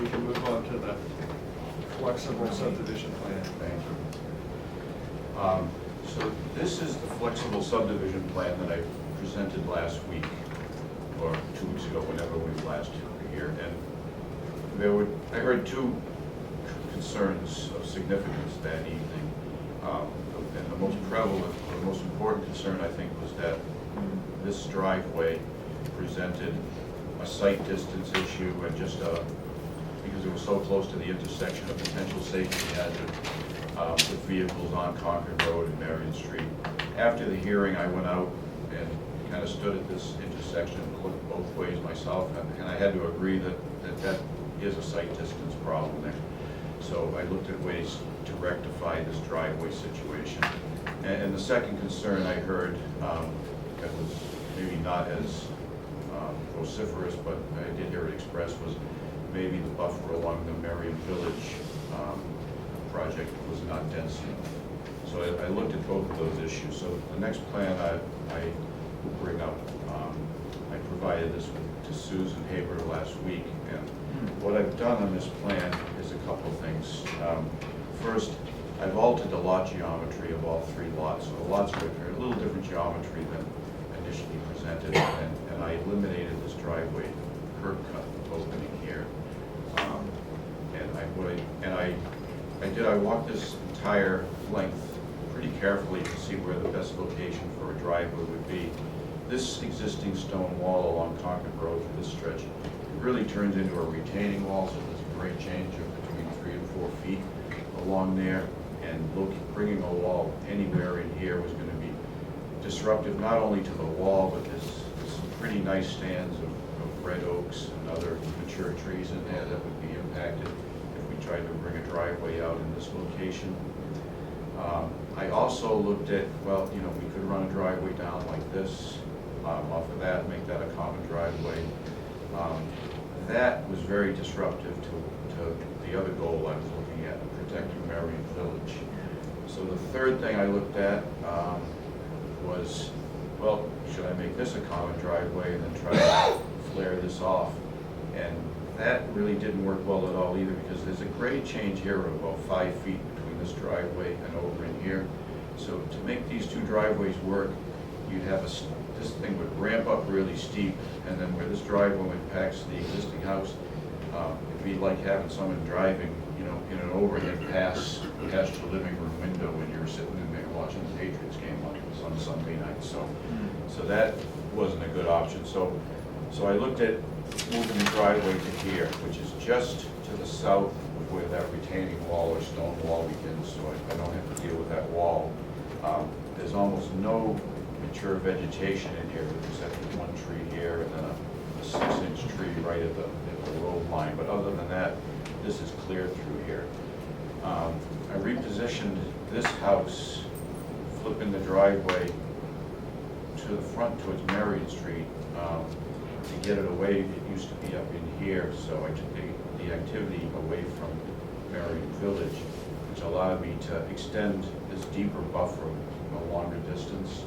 we can move on to the flexible subdivision plan. Thank you. So this is the flexible subdivision plan that I presented last week, or 2 weeks ago, whenever we were last here. And I heard two concerns of significance that evening. And the most prevalent, the most important concern, I think, was that this driveway presented a sight distance issue and just because it was so close to the intersection, of potential safety hazard with vehicles on Concord Road and Marion Street. After the hearing, I went out and kind of stood at this intersection and looked both ways myself, and I had to agree that is a sight distance problem there. So I looked at ways to rectify this driveway situation. And the second concern I heard that was maybe not as vociferous, but I did hear it expressed, was maybe the buffer along the Marion Village project was not dense enough. So I looked at both of those issues. So the next plan I will bring up, I provided this to Susan Haber last week, and what I've done on this plan is a couple of things. First, I've altered the lot geometry of all three lots. So the lots are a little different geometry than initially presented, and I eliminated this driveway curb cut opening here. I walked this entire length pretty carefully to see where the best location for a driveway would be. This existing stone wall along Concord Road for this stretch, it really turns into a retaining wall, so there's a grade change of between 3 and 4 feet along there, and bringing a wall anywhere in here was going to be disruptive not only to the wall, but there's some pretty nice stands of red oaks and other mature trees in there that would be impacted if we tried to bring a driveway out in this location. I also looked at, well, you know, we could run a driveway down like this, off of that, make that a common driveway. That was very disruptive to the other goal I was looking at, protecting Marion Village. So the third thing I looked at was, well, should I make this a common driveway and then try to flare this off? And that really didn't work well at all either, because there's a grade change here of about 5 feet between this driveway and over in here. So to make these two driveways work, you'd have this thing would ramp up really steep, and then where this driveway impacts the existing house, it'd be like having someone driving, you know, in an overhead pass past your living room window when you're sitting in there watching the Patriots game on Sunday night. So that wasn't a good option. So I looked at moving the driveway to here, which is just to the south of where that retaining wall or stone wall begins, so I don't have to deal with that wall. There's almost no mature vegetation in here except for one tree here and then a 6-inch tree right at the road line. But other than that, this is clear through here. I repositioned this house, flipping the driveway to the front towards Marion Street to get it away. It used to be up in here, so I took the activity away from Marion Village, which allowed me to extend this deeper buffer a longer distance,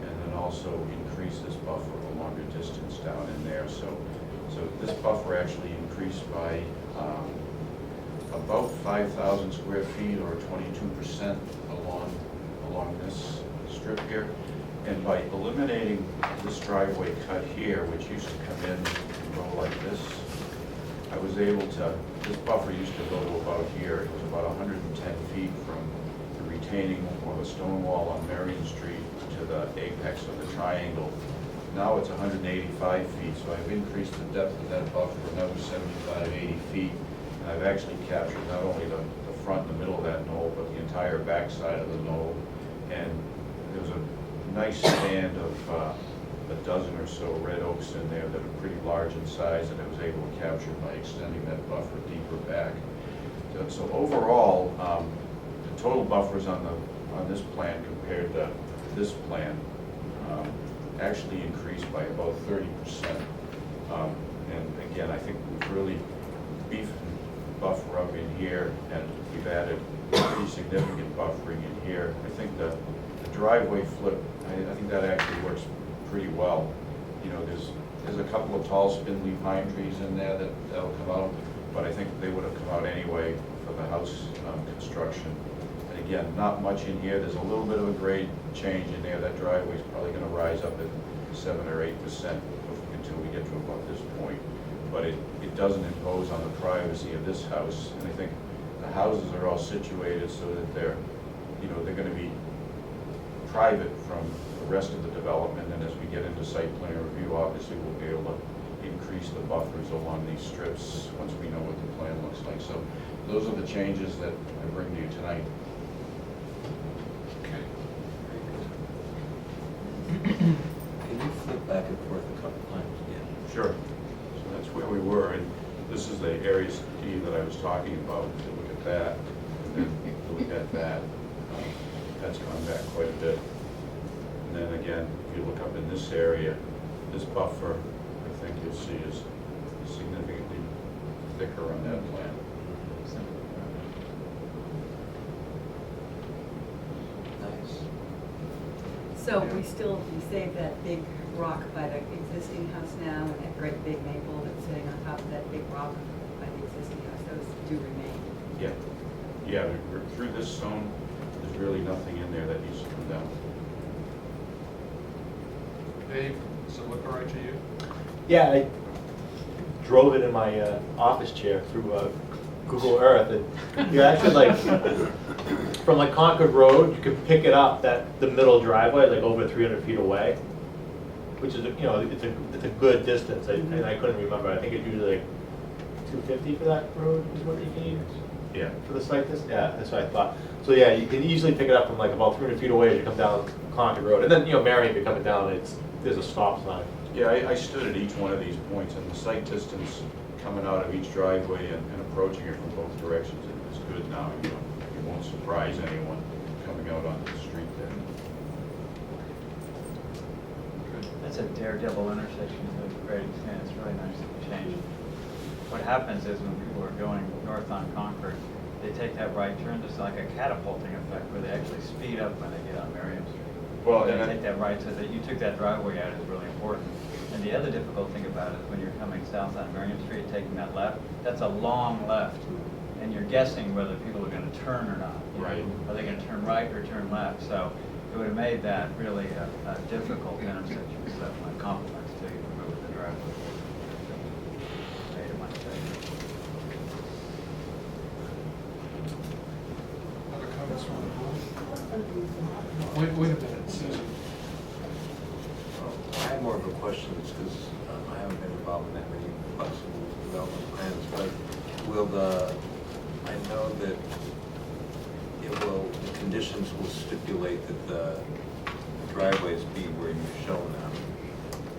and then also increase this buffer a longer distance down in there. So this buffer actually increased by about 5,000 square feet, or 22% along this strip here. And by eliminating this driveway cut here, which used to come in and go like this, I was able to, this buffer used to go to about here. It was about 110 feet from the retaining or the stone wall on Marion Street to the apex of the triangle. Now it's 185 feet, so I've increased the depth of that buffer another 75, 80 feet. And I've actually captured not only the front and the middle of that knoll, but the entire back side of the knoll. And there's a nice stand of a dozen or so red oaks in there that are pretty large in size, that I was able to capture by extending that buffer deeper back. So overall, the total buffers on this plan compared to this plan actually increased by about 30%. And again, I think we've really beefed the buffer up in here, and we've added pretty significant buffering in here. I think the driveway flip, I think that actually works pretty well. You know, there's a couple of tall spindly pine trees in there that'll come out, but I think they would have come out anyway for the house construction. And again, not much in here. There's a little bit of a grade change in there. That driveway's probably gonna rise up at 7 or 8% until we get to about this point. But it doesn't impose on the privacy of this house. And I think the houses are all situated so that they're gonna be private from the rest of the development. And as we get into site plan review, obviously we'll be able to increase the buffers along these strips once we know what the plan looks like. So those are the changes that I bring to you tonight. Okay. Can you flip back and forth a couple times again? Sure. So that's where we were, and this is the area, Steve, that I was talking about. If you look at that, and then look at that, that's gone back quite a bit. And then again, if you look up in this area, this buffer, I think you'll see is significantly thicker on that plan. Nice. So we save that big rock by the existing house now, and that great big maple that's sitting on top of that big rock by the existing house, those do remain. Yeah, through this zone, there's really nothing in there that needs to come down. Dave, does it look all right to you? Yeah, I drove it in my office chair through Google Earth, and you're actually like, from like Concord Road, you can pick it up, the middle driveway, like over 300 feet away, which is, it's a good distance. And I couldn't remember, I think it's usually like 250 for that road is what you need. Yeah. For the site distance? Yeah, that's what I thought. So yeah, you can easily pick it up from like about 300 feet away as you come down Concord Road. And then, Marion, you're coming down, there's a stop sign. Yeah, I stood at each one of these points, and the sight distance coming out of each driveway and approaching it from both directions is good now. It won't surprise anyone coming out onto the street there. Good. That's a daredevil intersection to a great extent. It's really nice to change. What happens is when people are going north on Concord, they take that right turn, just like a catapulting effect, where they actually speed up when they get on Merriam Street. Well, They and take that right, so that you took that driveway out is really important. And the other difficult thing about it is when you're coming south on Merriam Street, taking that left, that's a long left. And you're guessing whether people are gonna turn or not. Right. Are they gonna turn right or turn left? So it would have made that really a difficult intersection. So my compliments to you for moving the driveway. Made it much better. Other comments from the board? Wait a minute, Susan. I have more of a question, because I haven't been involved in that many flexible development plans, but I know that the conditions will stipulate that the driveways be where you've shown them.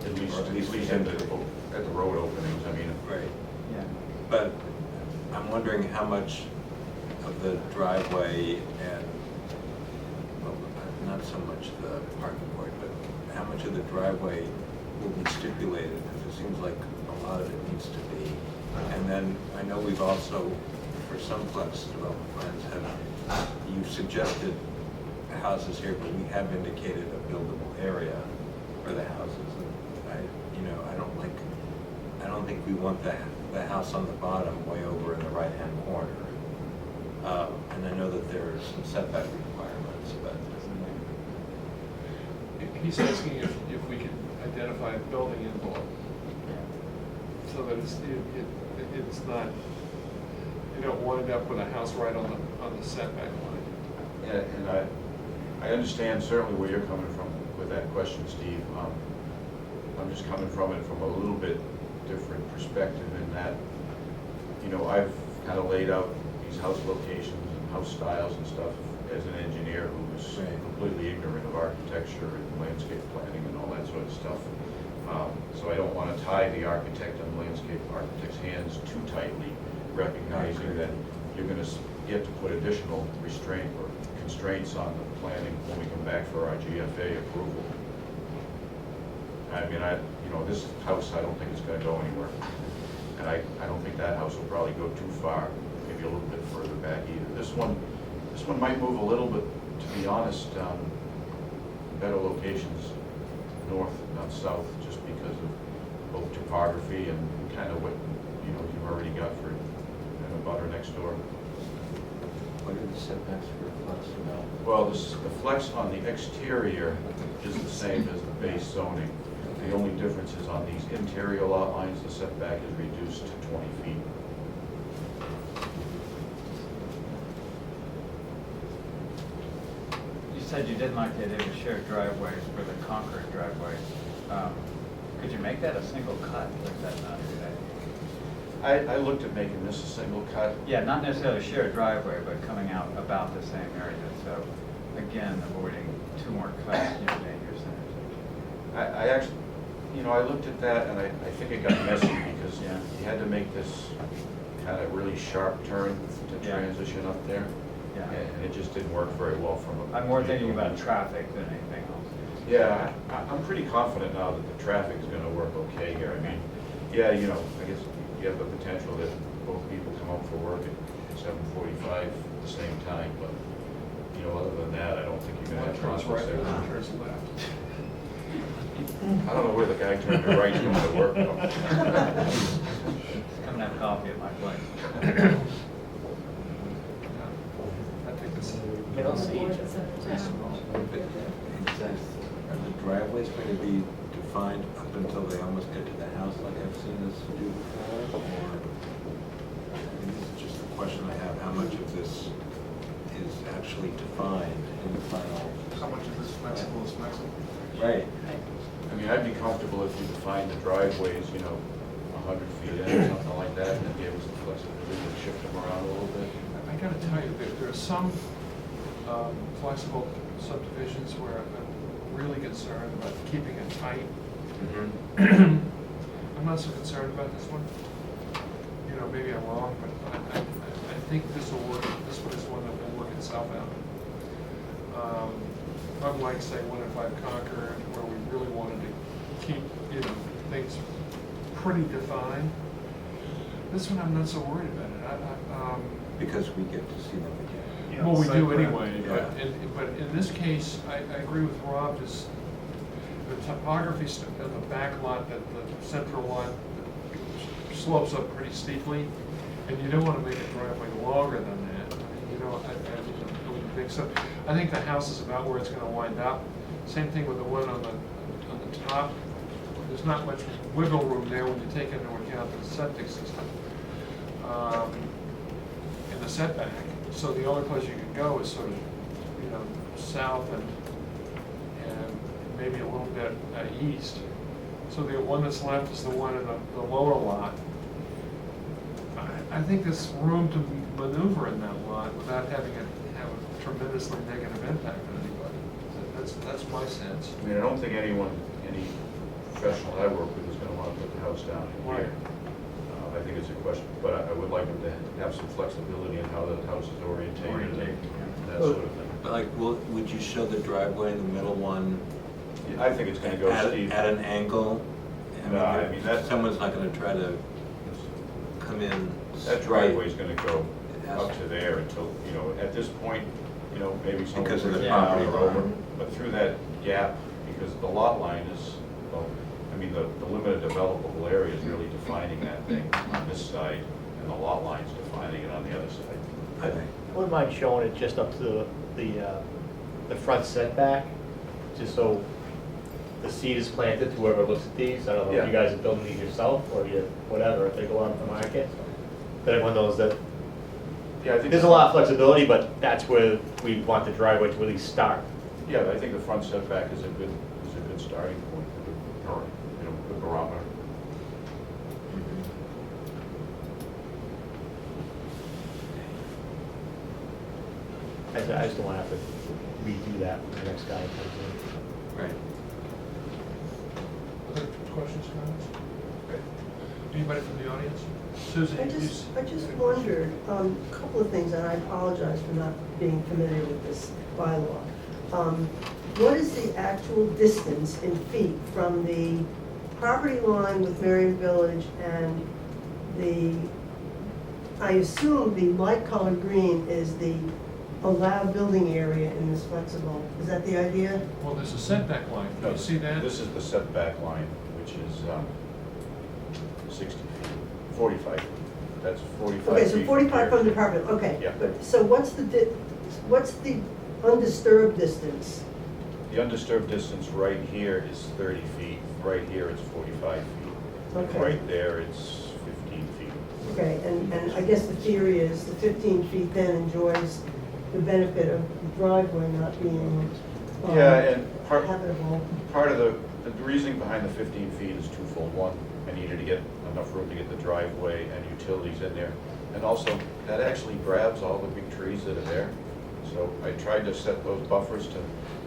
At least, Or at least at the road openings, Right. Yeah. But I'm wondering how much of the driveway and, well, not so much the parking court, but how much of the driveway will be stipulated, because it seems like a lot of it needs to be. And then I know we've also, for some flex development plans, you've suggested houses here, but we have indicated a buildable area for the houses. And I don't think we want the house on the bottom way over in the right-hand corner. And I know that there are some setback requirements, but. He's asking if we can identify a building envelope, so that it's not, you don't wind up with a house right on the setback line. Yeah, and I understand certainly where you're coming from with that question, Steve. I'm just coming from it from a little bit different perspective in that, I've kind of laid out these house locations and house styles and stuff as an engineer who was completely ignorant of architecture and landscape planning and all that sort of stuff. So I don't want to tie the architect and landscape architect's hands too tightly, recognizing that you're going to get to put additional restraint or constraints on the planning when we come back for our GFA approval. This house, I don't think it's going to go anywhere. And I don't think that house will probably go too far, maybe a little bit further back either. This one might move a little bit, to be honest, better locations north, not south, just because of both topography and kind of what you've already got for next door. What are the setbacks for flex now? Well, the flex on the exterior is the same as the base zoning. The only difference is on these interior lot lines, the setback is reduced to 20 feet. You said you didn't like the idea of shared driveways for the Concord driveway. Could you make that a single cut, or is that not a good idea? I looked at making this a single cut. Yeah, not necessarily a shared driveway, but coming out about the same area, so again, avoiding two more cuts, dangerous intersections. I actually, I looked at that and I think it got messy because Yeah. you had to make this kind of really sharp turn to Yeah. transition up there. Yeah. And it just didn't work very well from a. I'm more thinking about traffic than anything else. Yeah, I'm pretty confident now that the traffic is gonna work okay here. I mean, yeah, I guess you have the potential that both people come up for work at 7:45 at the same time, but, other than that, I don't think you're gonna One have turns conflicts right, there. one turns left. I don't know where the guy turned to right going to work though. Come and have coffee at my place. I think this is. Middle seat. Are the driveways going to be defined up until they almost get to the house like I've seen us do before? Or, this is just a question I have, how much of this is actually defined in the final? How much of this flexible is flexible? Right. I mean, I'd be comfortable if you defined the driveways, 100 feet in or something like that, and then gave us the flexibility to shift them around a little bit. I gotta tell you, there are some flexible subdivisions where I'm really concerned about keeping it tight. I'm not so concerned about this one. Maybe I'm wrong, but I think this will work. This one is one that will work in South Ave. Unlike, say, 105 Concord, where we really wanted to keep, things pretty defined. This one, I'm not so worried about it. Because we get to see them again. Well, we site do plan. anyway, but in this case, I agree with Rob, just the topography of the back lot, that the central lot slopes up pretty steeply, and you don't want to make a driveway longer than that. I wouldn't think so. I think the house is about where it's going to wind up. Same thing with the one on the top. There's not much wiggle room there when you take into account the septic system and the setback. So the only place you can go is sort of, south and maybe a little bit east. So the one that's left is the one in the lower lot. I think there's room to maneuver in that lot without having it have a tremendously negative impact on anybody. That's my sense. I mean, I don't think any professional I work with is gonna wanna put the house down in Right. here. I think it's a question, but I would like them to have some flexibility in how the house is orientated and that sort of thing. But like, would you show the driveway in the middle one I think it's gonna go steep. at an angle? No, I mean, that- Someone's not gonna try to come in That driveway's gonna go It has up to. to there until, at this point, maybe someone Because of brings the it down property or over. line. But through that gap, because the lot line is, the limited developable area is really defining that thing on this side, and the lot line's defining it on the other side. I wouldn't mind showing it just up to the front setback, just so the seed is planted to whoever looks at these. I don't know if you Yeah. guys are building these yourself or you, whatever, if they go out to market. But everyone knows that Yeah, I think. there's a lot of flexibility, but that's where we want the driveway to at least start. Yeah, I think the front setback is a good starting point, or, good barometer. I just don't want to have to redo that when the next guy comes in. Right. Other questions, comments? Anybody from the audience? Susan, I just wondered, a couple of things, and I apologize for not being familiar with this bylaw. What is the actual distance in feet from the property line with Marion Village and I assume the light colored green is the allowed building area in this flexible, is that the idea? Well, there's a setback line. Can you see that? This is the setback line, which is 60 feet, 45 feet. That's 45 Okay, feet. so 45 from the property, okay. Yeah. But, so what's the undisturbed distance? The undisturbed distance right here is 30 feet, right here it's 45 feet. Okay. Right there, it's 15 feet. Okay, and I guess the theory is the 15 feet then enjoys the benefit of the driveway not being Yeah, and habitable. part of the reasoning behind the 15 feet is twofold. One, I needed to get enough room to get the driveway and utilities in there. And also, that actually grabs all the big trees that are there. So I tried to set those buffers to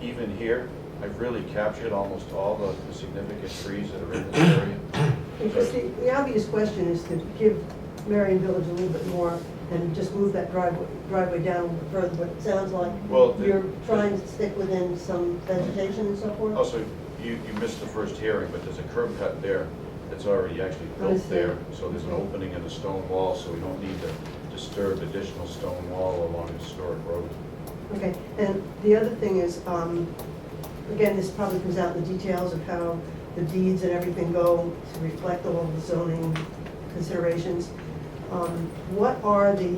even here. I've really captured almost all the significant trees that are in this area. Because the obvious question is to give Marion Village a little bit more and just move that driveway down a little further, but it sounds like Well, you're trying to stick within some vegetation and so forth? Also, you missed the first hearing, but there's a curb cut there that's already actually built there. So there's an opening in the stone wall, so we don't need to disturb additional stone wall along the historic road. Okay, and the other thing is, again, this probably comes out in the details of how the deeds and everything go to reflect all of the zoning considerations. What are the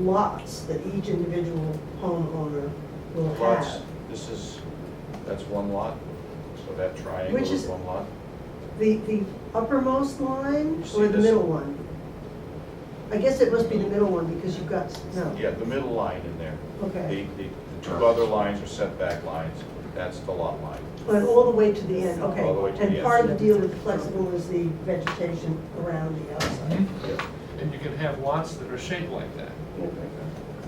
lots that each individual homeowner will Lots, have? that's one lot, so that triangle Which is is- one lot. The uppermost line You see or the this? middle one? I guess it must be the middle one because you've got, no, Yeah, the middle line in there. okay. The two other lines are setback lines, that's the lot line. And all the way to the end, okay. All the way to the And end. part of the deal with the flexible is the vegetation around the outside. Yeah. And you can have lots that are shaped like that,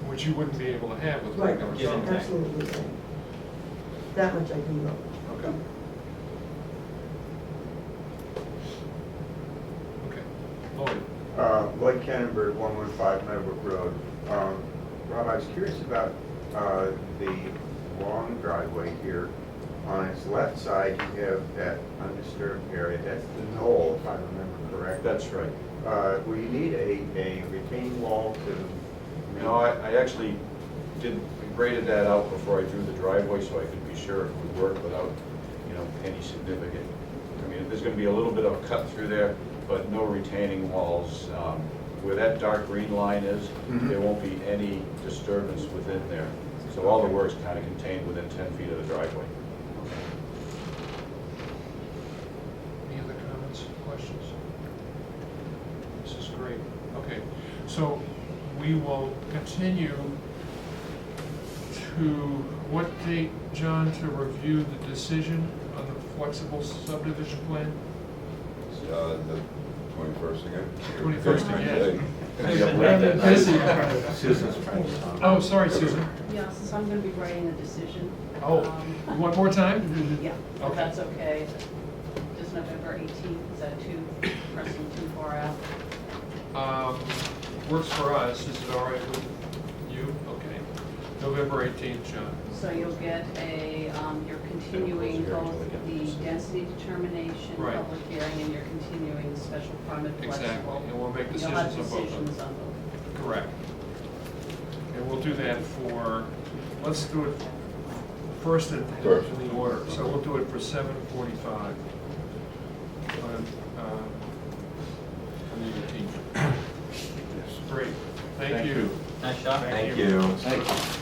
which you wouldn't be able to have with Right, regular Yeah. zoning. absolutely. That much I do know. Okay. Okay. Lloyd? Lloyd Cannonberg, 115 Meadowbrook Road. Rob, I was curious about the long driveway here. On its left side, you have that undisturbed area. That's the knoll, if I remember correctly. That's right. Will you need a retaining wall to? No, I actually graded that out before I drew the driveway, so I could be sure it would work without, any significant, there's gonna be a little bit of a cut through there, but no retaining walls. Where that dark green line is, Mhm. there won't be any disturbance within there. So all the work's kind of contained within 10 feet of the driveway. Any other comments, questions? This is great. Okay, so we will continue to, what date, John, to review the decision on the flexible subdivision plan? The 21st again? 21st again. Busy. Susan's friend. Oh, sorry, Susan. Yeah, since I'm gonna be writing the decision. Oh, one more time? Yeah, Okay. if that's okay. Does November 18th, is that pressing too far out? Works for us. Is it all right with you? Okay. November 18th, John. So you'll get you're continuing both the density determination, Right. public hearing, and you're continuing the special permit Exactly, flexible. and we'll make You'll have decisions on both of them. decisions on both. Correct. And we'll do that for, let's do it first in the order. So we'll do it for 7:45 on the 18th. Great, thank Thank you. you. Nice shot. Thank Thank you. you. Thank you.